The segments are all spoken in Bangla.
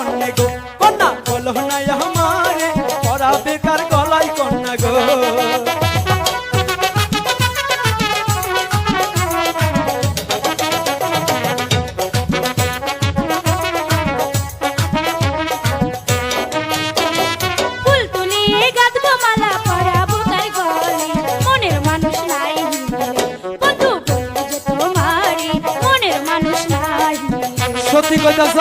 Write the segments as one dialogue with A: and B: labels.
A: কন্যা গো কন্যা বলো না আমারে পরা বেকার গলায় কন্যা গো সত্যি কইতাছ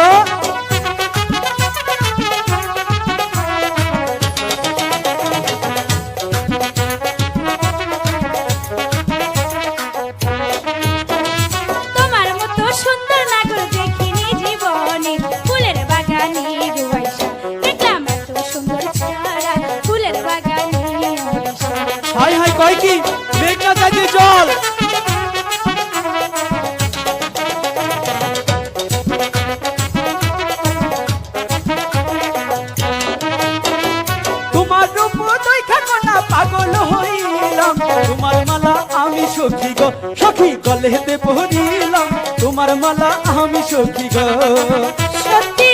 B: তোমার মতো সুন্দর নাগর দেখিনি জীবনে ফুলের বাগানে রুয়াইশা দেখলাম এত সুন্দর ছাড়া ফুলের বাগানে
A: হাই হাই কয় কি মেঘনা যাইতে জল পাগল হইলাম তোমার মালা আমি সখী গো সখী গলেতে পরিলাম তোমার মালা আমি সখী গো
B: সত্যি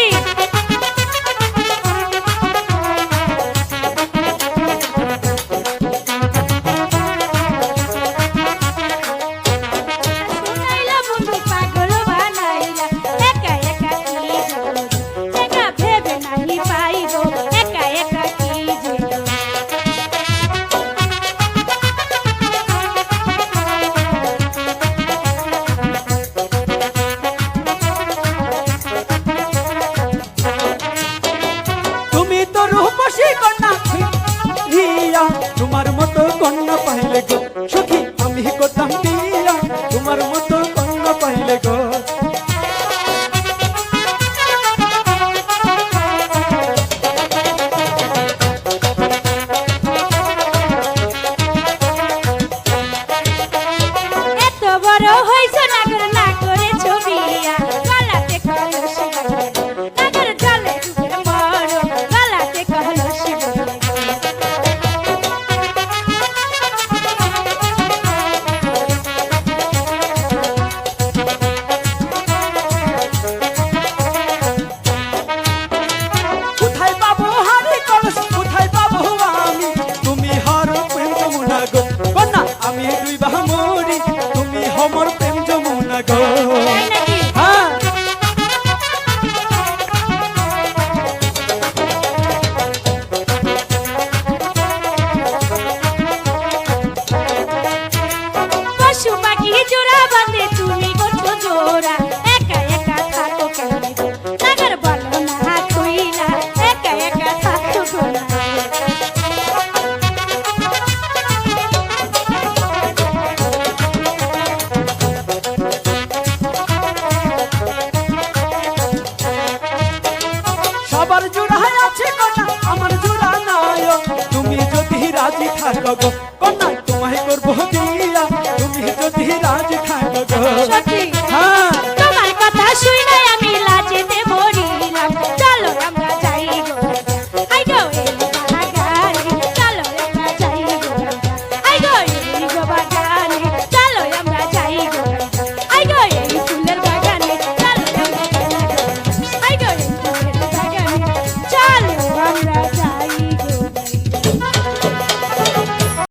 B: শুনাইলা বন্ধু পাগল বানাইলা একা একা কি একা ভেবে নাহি পাইব একা একা কি
A: তোমার মতো কন্যা পাইলে গো সখী আমি করতাম বিয়া তোমার মতো কন্যা পাইলে গো
B: এত বড় হইছ নাগর না করে ছবিয়া গলাতে কলসি নাগর জলে ডুবে মরো গলাতে কলসি
A: আমি দুই বাহা মরি তুমি হমর প্রেম যমুনা গো
B: পশু পাখি জোড়া বাঁধে তুমি গোছো জোড়া একা একা থাকো কেমনে গো নাগর বলো না কইলা একা একা থাকো গো
A: সবার জোড়া আছে কন্যা আমার জোড়া নাই তুমি যদি রাজি থাকো গো কন্যা